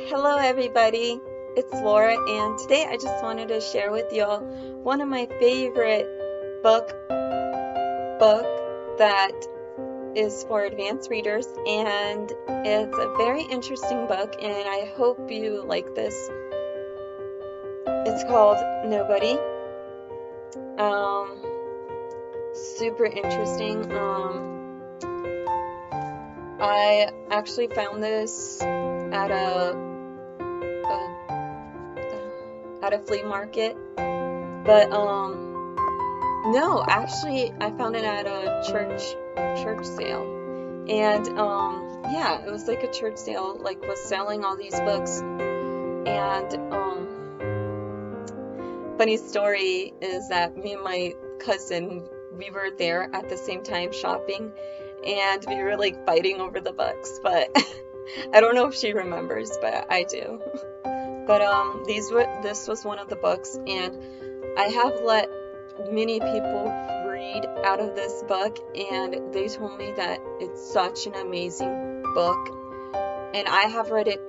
Hello, everybody. It's Laura, and today I just wanted to share with y'all one of my favorite book that is for advanced readers, and it's a very interesting book, and I hope you like this. It's called Nobody. Um, Super interesting. I actually found this at a flea market. But no, actually I found it at a church sale. And yeah, it was like a church sale, like was selling all these books. And funny story is that me and my cousin, we were there at the same time shopping, and we were like fighting over the books, but I don't know if she remembers, but I do. But this was one of the books, and I have let many people read out of this book, and they told me that it's such an amazing book. And I have read it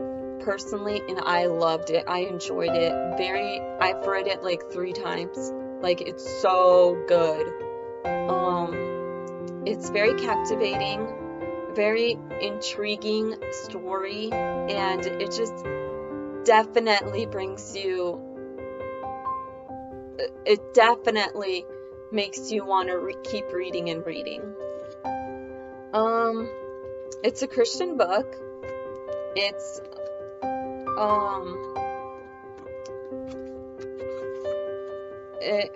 personally, and I loved it. I enjoyed it. I've read it like 3 times. Like, it's so good. It's very captivating, very intriguing story, and it just definitely it definitely makes you want to keep reading and reading. It's a Christian book. It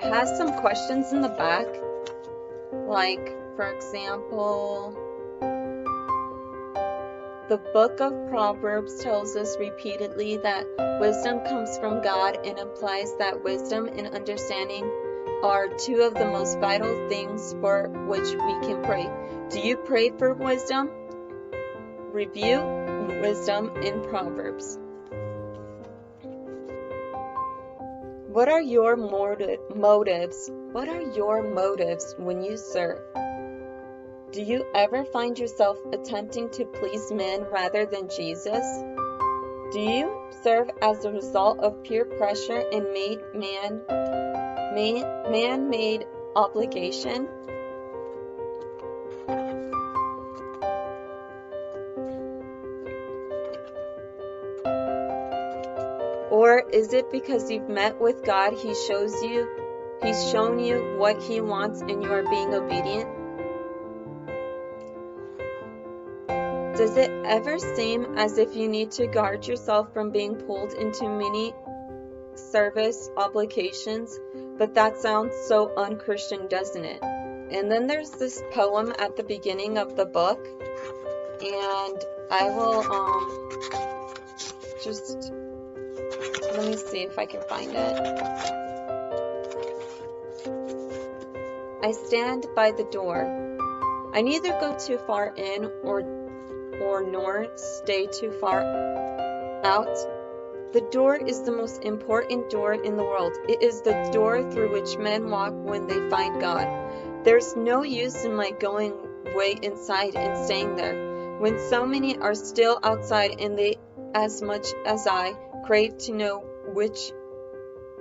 has some questions in the back, like, for example, the book of Proverbs tells us repeatedly that wisdom comes from God and implies that wisdom and understanding are two of the most vital things for which we can pray. Do you pray for wisdom? Review wisdom in Proverbs. What are your motives? What are your motives when you serve? Do you ever find yourself attempting to please men rather than Jesus? Do you serve as a result of peer pressure and man-made obligation? Or is it because you've met with God, He's shown you what He wants, and you are being obedient? Does it ever seem as if you need to guard yourself from being pulled into many service obligations? But that sounds so unchristian, doesn't it? And then there's this poem at the beginning of the book, and I will just let me see if I can find it. I stand by the door. I neither go too far in or nor stay too far out. The door is the most important door in the world. It is the door through which men walk when they find God. There's no use in my going way inside and staying there, when so many are still outside, and they, as much as I, crave to know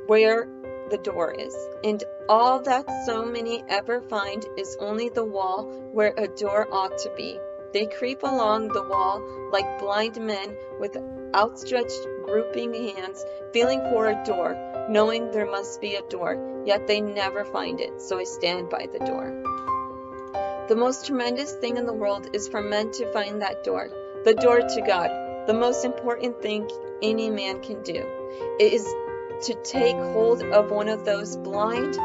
where the door is. And all that so many ever find is only the wall where a door ought to be. They creep along the wall like blind men with outstretched, groping hands, feeling for a door, knowing there must be a door, yet they never find it, so I stand by the door. The most tremendous thing in the world is for men to find that door, the door to God. The most important thing any man can do. It is to take hold of one of those blind,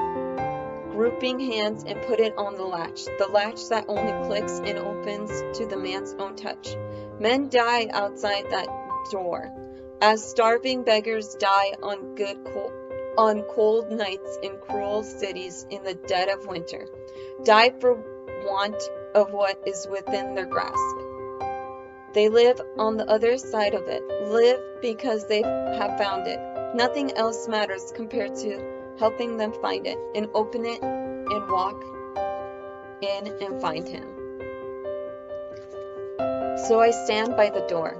groping hands and put it on the latch that only clicks and opens to the man's own touch. Men die outside that door, as starving beggars die on cold nights in cruel cities in the dead of winter, die for want of what is within their grasp. They live on the other side of it, live because they have found it. Nothing else matters compared to helping them find it, and open it, and walk in and find Him. So I stand by the door.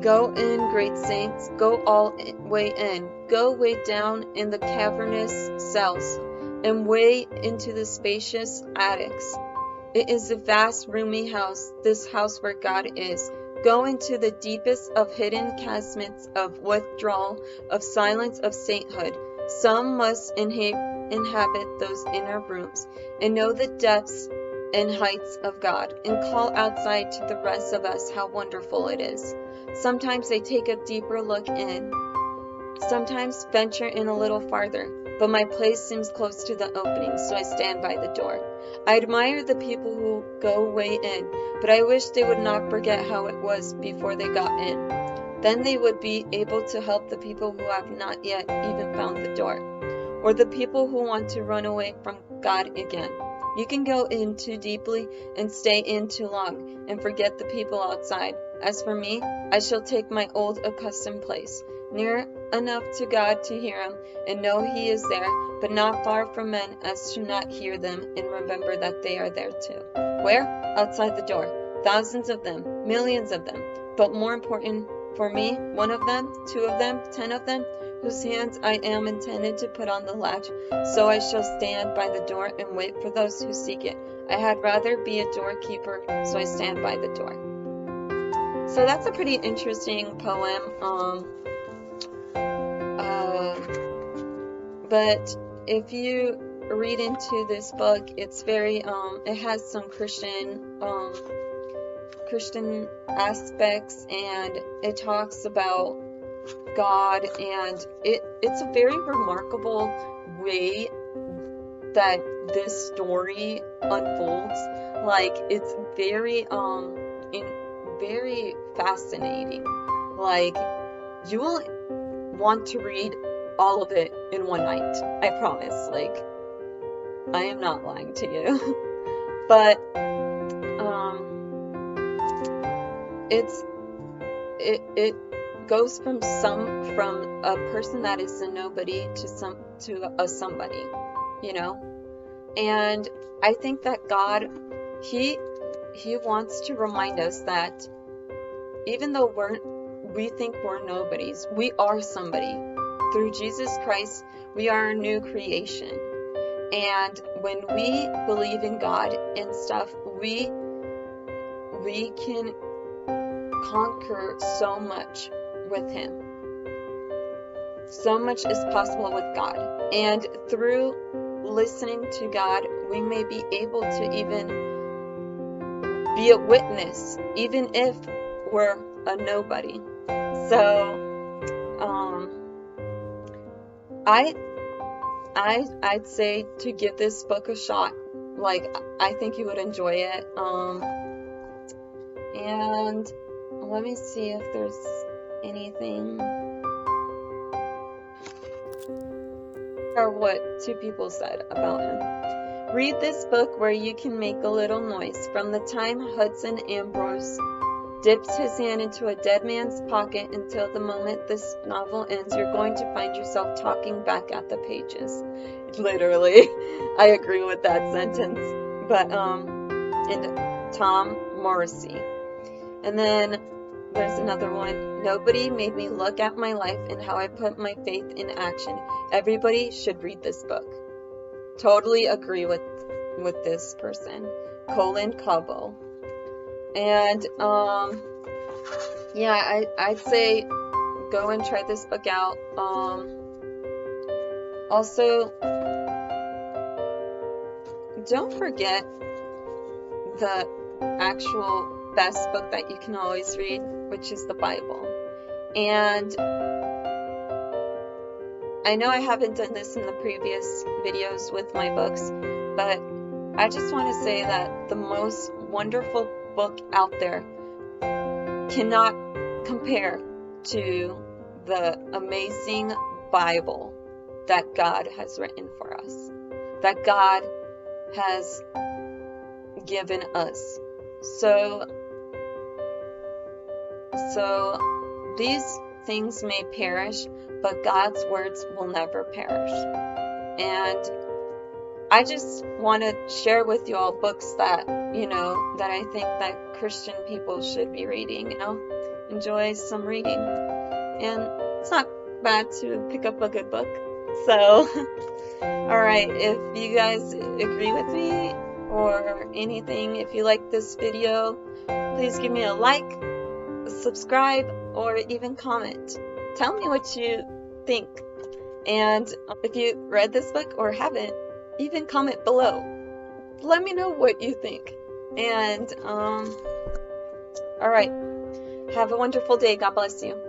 Go in, great saints, go all way in. Go way down in the cavernous cells, and way into the spacious attics. It is a vast, roomy house, this house where God is. Go into the deepest of hidden casements of withdrawal, of silence, of sainthood. Some must inhabit those inner rooms, and know the depths and heights of God, and call outside to the rest of us how wonderful it is. Sometimes they take a deeper look in, sometimes venture in a little farther, but my place seems close to the opening, so I stand by the door. I admire the people who go way in, but I wish they would not forget how it was before they got in. Then they would be able to help the people who have not yet even found the door, or the people who want to run away from God again. You can go in too deeply and stay in too long and forget the people outside. As for me, I shall take my old accustomed place, near enough to God to hear him and know he is there, but not far from men as to not hear them and remember that they are there too. Where? Outside the door. Thousands of them, millions of them, but more important for me, one of them, 2 of them, 10 of them, whose hands I am intended to put on the latch. So I shall stand by the door and wait for those who seek it. I had rather be a doorkeeper, so I stand by the door. So that's a pretty interesting poem. But if you read into this book, it's very it has some Christian aspects, and it talks about God, and it's a very remarkable way that this story unfolds. Like, it's very very fascinating. Like, you will want to read all of it in one night, I promise. Like, I am not lying to you. But it goes from a person that is a nobody to a somebody, you know. And I think that God, he wants to remind us that even though we think we're nobodies, we are somebody. Through Jesus Christ, we are a new creation. And when we believe in God and stuff, we can conquer so much with him. So much is possible with God. And through listening to God, we may be able to even be a witness, even if we're a nobody. So I'd say to give this book a shot. Like, I think you would enjoy it. And let me see if there's anything, or what 2 people said about him. Read this book where you can make a little noise. From the time Hudson Ambrose dips his hand into a dead man's pocket until the moment this novel ends, you're going to find yourself talking back at the pages. Literally. I agree with that sentence. But, and Tom Morrissey. And then there's another one. Nobody made me look at my life and how I put my faith in action. Everybody should read this book. Totally agree with this person. Colin Cabo. And yeah, I'd say go and try this book out. Also, don't forget the actual best book that you can always read, which is the Bible. And I know I haven't done this in the previous videos with my books, but I just want to say that the most wonderful book out there cannot compare to the amazing Bible that God has written for us, that God has given us. So these things may perish, but God's words will never perish. And I just want to share with you all books that, that I think that Christian people should be reading, enjoy some reading. And it's not bad to pick up a good book. So, alright, if you guys agree with me or anything, if you like this video, please give me a like, subscribe, or even comment. Tell me what you think. And if you read this book or haven't, even comment below. Let me know what you think. And, alright. Have a wonderful day. God bless you.